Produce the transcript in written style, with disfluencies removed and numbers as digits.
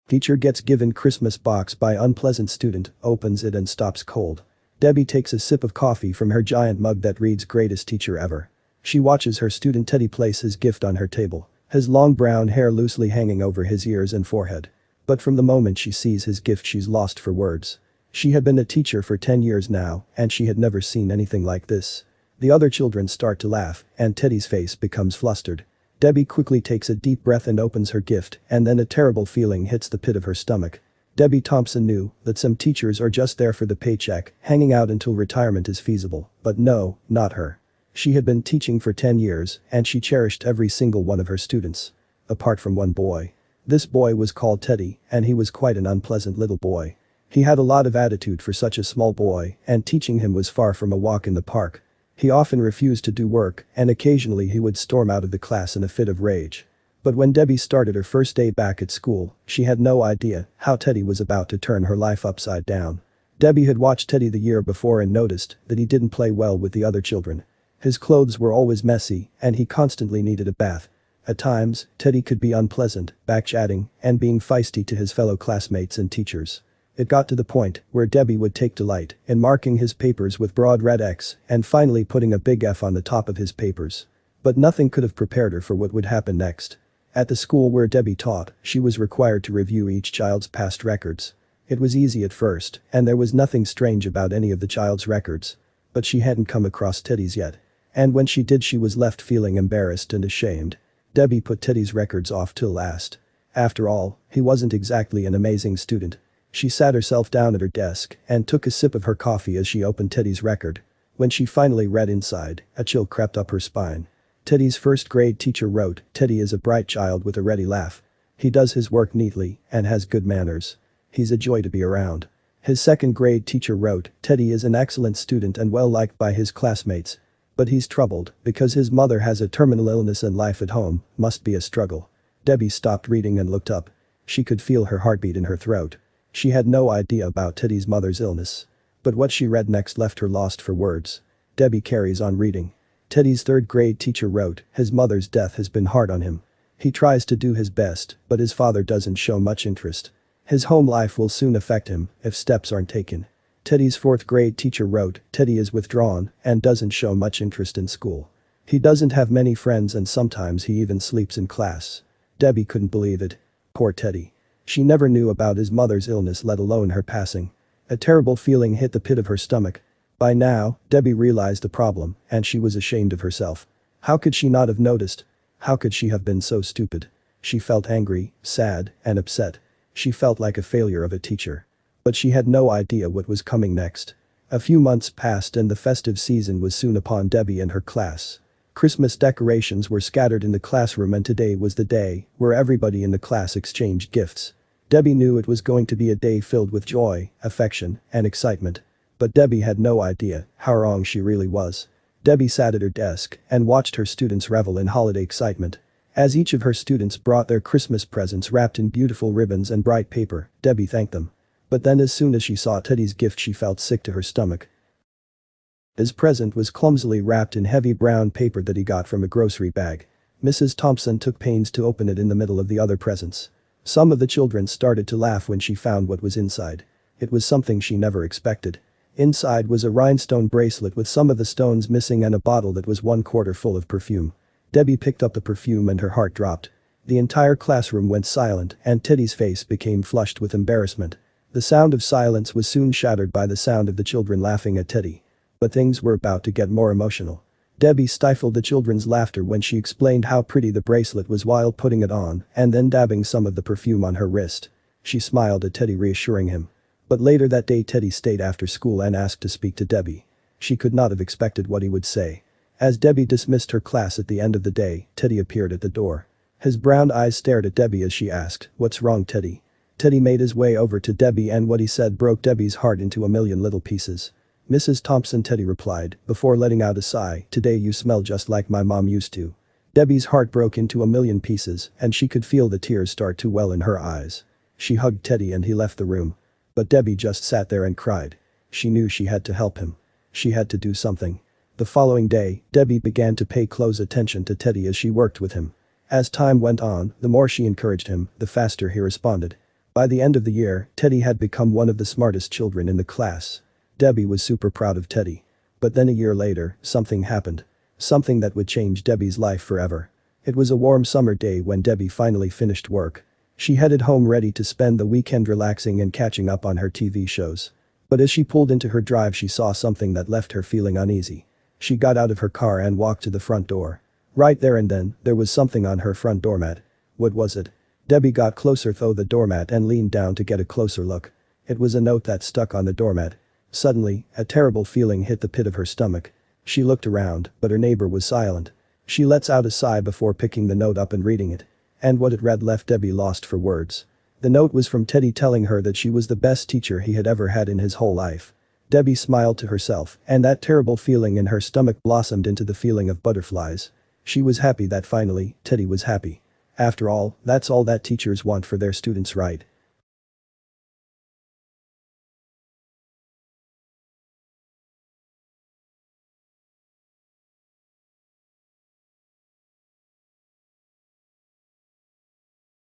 Teacher gets given Christmas box by unpleasant student, opens it and stops cold. Debbie takes a sip of coffee from her giant mug that reads greatest teacher ever. She watches her student Teddy place his gift on her table, his long brown hair loosely hanging over his ears and forehead. But from the moment she sees his gift she's lost for words. She had been a teacher for 10 years now and she had never seen anything like this. The other children start to laugh and Teddy's face becomes flustered. Debbie quickly takes a deep breath and opens her gift and then a terrible feeling hits the pit of her stomach. Debbie Thompson knew that some teachers are just there for the paycheck, hanging out until retirement is feasible, but no, not her. She had been teaching for 10 years and she cherished every single one of her students. Apart from one boy. This boy was called Teddy and he was quite an unpleasant little boy. He had a lot of attitude for such a small boy and teaching him was far from a walk in the park. He often refused to do work and occasionally he would storm out of the class in a fit of rage. But when Debbie started her first day back at school, she had no idea how Teddy was about to turn her life upside down. Debbie had watched Teddy the year before and noticed that he didn't play well with the other children. His clothes were always messy and he constantly needed a bath. At times, Teddy could be unpleasant, backchatting, and being feisty to his fellow classmates and teachers. It got to the point where Debbie would take delight in marking his papers with broad red X and finally putting a big F on the top of his papers. But nothing could have prepared her for what would happen next. At the school where Debbie taught, she was required to review each child's past records. It was easy at first, and there was nothing strange about any of the child's records. But she hadn't come across Teddy's yet. And when she did she was left feeling embarrassed and ashamed. Debbie put Teddy's records off till last. After all, he wasn't exactly an amazing student. She sat herself down at her desk and took a sip of her coffee as she opened Teddy's record. When she finally read inside, a chill crept up her spine. Teddy's first grade teacher wrote, Teddy is a bright child with a ready laugh. He does his work neatly and has good manners. He's a joy to be around. His second grade teacher wrote, Teddy is an excellent student and well liked by his classmates. But he's troubled because his mother has a terminal illness and life at home must be a struggle. Debbie stopped reading and looked up. She could feel her heartbeat in her throat. She had no idea about Teddy's mother's illness. But what she read next left her lost for words. Debbie carries on reading. Teddy's third grade teacher wrote, his mother's death has been hard on him. He tries to do his best, but his father doesn't show much interest. His home life will soon affect him if steps aren't taken. Teddy's fourth grade teacher wrote, Teddy is withdrawn and doesn't show much interest in school. He doesn't have many friends and sometimes he even sleeps in class. Debbie couldn't believe it. Poor Teddy. She never knew about his mother's illness let alone her passing. A terrible feeling hit the pit of her stomach. By now, Debbie realized the problem and she was ashamed of herself. How could she not have noticed? How could she have been so stupid? She felt angry, sad, and upset. She felt like a failure of a teacher. But she had no idea what was coming next. A few months passed and the festive season was soon upon Debbie and her class. Christmas decorations were scattered in the classroom and today was the day where everybody in the class exchanged gifts. Debbie knew it was going to be a day filled with joy, affection, and excitement. But Debbie had no idea how wrong she really was. Debbie sat at her desk and watched her students revel in holiday excitement. As each of her students brought their Christmas presents wrapped in beautiful ribbons and bright paper, Debbie thanked them. But then as soon as she saw Teddy's gift she felt sick to her stomach. His present was clumsily wrapped in heavy brown paper that he got from a grocery bag. Mrs. Thompson took pains to open it in the middle of the other presents. Some of the children started to laugh when she found what was inside. It was something she never expected. Inside was a rhinestone bracelet with some of the stones missing and a bottle that was 1/4 full of perfume. Debbie picked up the perfume and her heart dropped. The entire classroom went silent and Teddy's face became flushed with embarrassment. The sound of silence was soon shattered by the sound of the children laughing at Teddy. But things were about to get more emotional. Debbie stifled the children's laughter when she explained how pretty the bracelet was while putting it on and then dabbing some of the perfume on her wrist. She smiled at Teddy reassuring him. But later that day Teddy stayed after school and asked to speak to Debbie. She could not have expected what he would say. As Debbie dismissed her class at the end of the day, Teddy appeared at the door. His brown eyes stared at Debbie as she asked, "What's wrong, Teddy?" Teddy made his way over to Debbie and what he said broke Debbie's heart into a million little pieces. "Mrs. Thompson," Teddy replied, before letting out a sigh, "today you smell just like my mom used to." Debbie's heart broke into a million pieces and she could feel the tears start to well in her eyes. She hugged Teddy and he left the room. But Debbie just sat there and cried. She knew she had to help him. She had to do something. The following day, Debbie began to pay close attention to Teddy as she worked with him. As time went on, the more she encouraged him, the faster he responded. By the end of the year, Teddy had become one of the smartest children in the class. Debbie was super proud of Teddy. But then a year later, something happened. Something that would change Debbie's life forever. It was a warm summer day when Debbie finally finished work. She headed home ready to spend the weekend relaxing and catching up on her TV shows. But as she pulled into her drive she saw something that left her feeling uneasy. She got out of her car and walked to the front door. Right there and then, there was something on her front doormat. What was it? Debbie got closer to the doormat and leaned down to get a closer look. It was a note that stuck on the doormat. Suddenly, a terrible feeling hit the pit of her stomach. She looked around, but her neighbor was silent. She lets out a sigh before picking the note up and reading it. And what it read left Debbie lost for words. The note was from Teddy telling her that she was the best teacher he had ever had in his whole life. Debbie smiled to herself, and that terrible feeling in her stomach blossomed into the feeling of butterflies. She was happy that finally, Teddy was happy. After all, that's all that teachers want for their students, right?